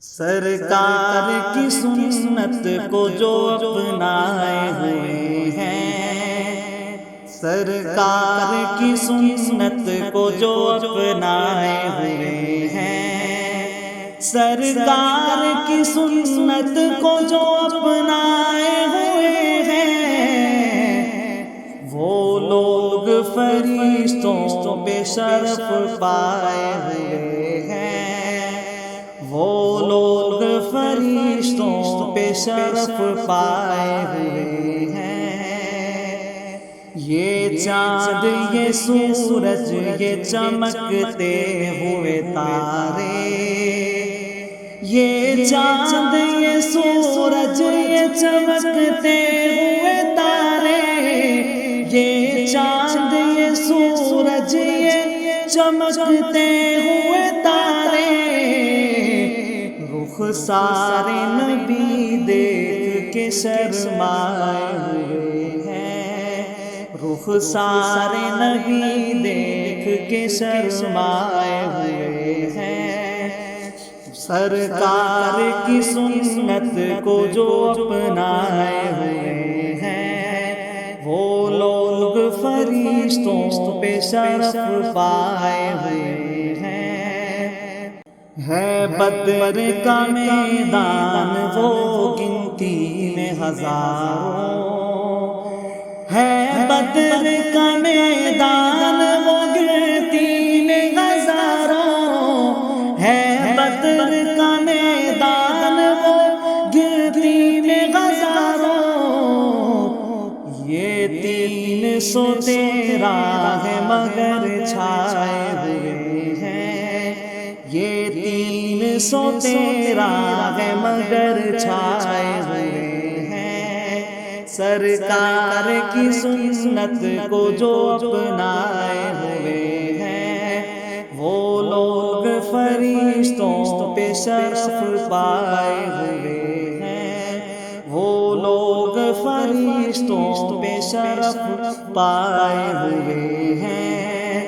سرکار کی سنت کو جو اپنائے ہوئے ہیں، سرکار کی سنت کو جو اپنائے ہوئے ہیں، سرکار کی سنت کو جو اپنائے ہوئے ہیں، وہ لوگ فرشتوں پہ شرف پائے ہوئے ہیں، وہ لوگ فرشتوں پہ شرف پائے ہوئے ہیں۔ یہ چاند یہ سورج یہ چمکتے ہوئے تارے، یہ چاند یہ سورج یہ چمکتے ہوئے تارے، یہ چاند یہ سورج یہ چمکتے ہوئے تارے، رخسار نبی دیکھ کے شرمائے ہوئے ہیں، رخسار نبی دیکھ کے شرمائے ہوئے ہیں۔ سرکار کی سنت کو جو اپنائے ہوئے ہیں، وہ لوگ فرشتوں پہ شرف پائے ہوئے ہیں۔ ہے بدر کا میدان وہ گنتی میں ہزاروں، ہے بدر کا میدان وہ گنتی میں ہزاروں، ہے بدر کا میدان وہ گنتی میں ہزاروں، یہ 313 ہے مگر چھائے ہوئے ہیں، یہ 313 ہے مگر چھائے ہوئے ہیں۔ سرکار کی سنت کو جو اپنائے ہوئے ہیں، وہ لوگ فرشتوں پہ شرف پائے ہوئے ہیں، وہ لوگ فرشتوں پہ شرف پائے ہوئے ہیں۔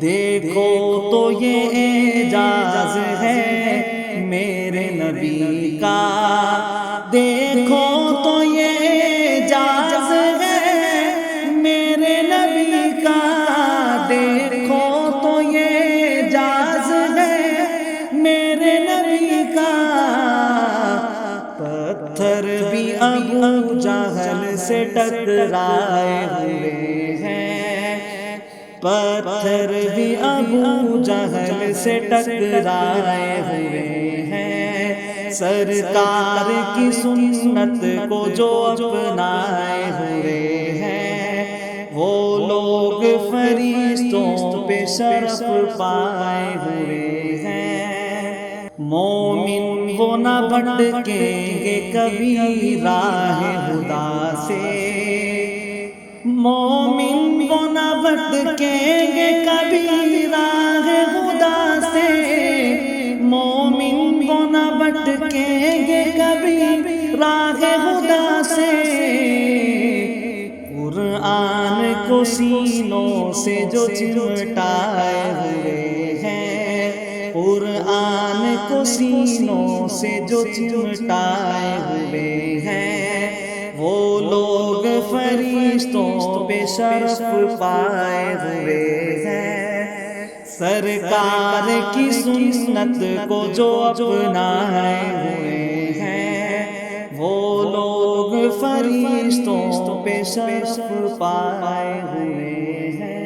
دیکھو تو یہ اعجاز ہے میرے نبی کا، دیکھو تو یہ اعجاز ہے میرے نبی کا، دیکھو تو یہ اعجاز ہے میرے نبی کا۔ پتھر بھی ابو جہل سے ٹکرائے ہوئے ہیں، پتھر بھی ابو جہل سے ٹکرائے ہوئے ہیں۔ سرکار کی سنت کو جو اپنائے ہوئے ہیں، وہ لوگ فرشتوں پہ شرف پائے ہوئے ہیں۔ مومن وہ نہ بھٹکیں گے کبھی راہ خدا سے، مومن وہ نہ بھٹکیں گے کبھی راہ خدا سے، مومن وہ نہ بھٹکیں گے کبھی راہ خدا سے۔ قرآن کو سینوں سے جو چمٹائے ہوئے ہیں، قرآن کو سینوں سے جو چمٹائے ہوئے ہیں، وہ لوگ فرشتوں پہ شرف پائے ہوئے ہیں۔ سرکار کی سنت کو جو اپنائے ہوئے ہیں، وہ لوگ فرشتوں پہ شرف پائے ہوئے ہیں۔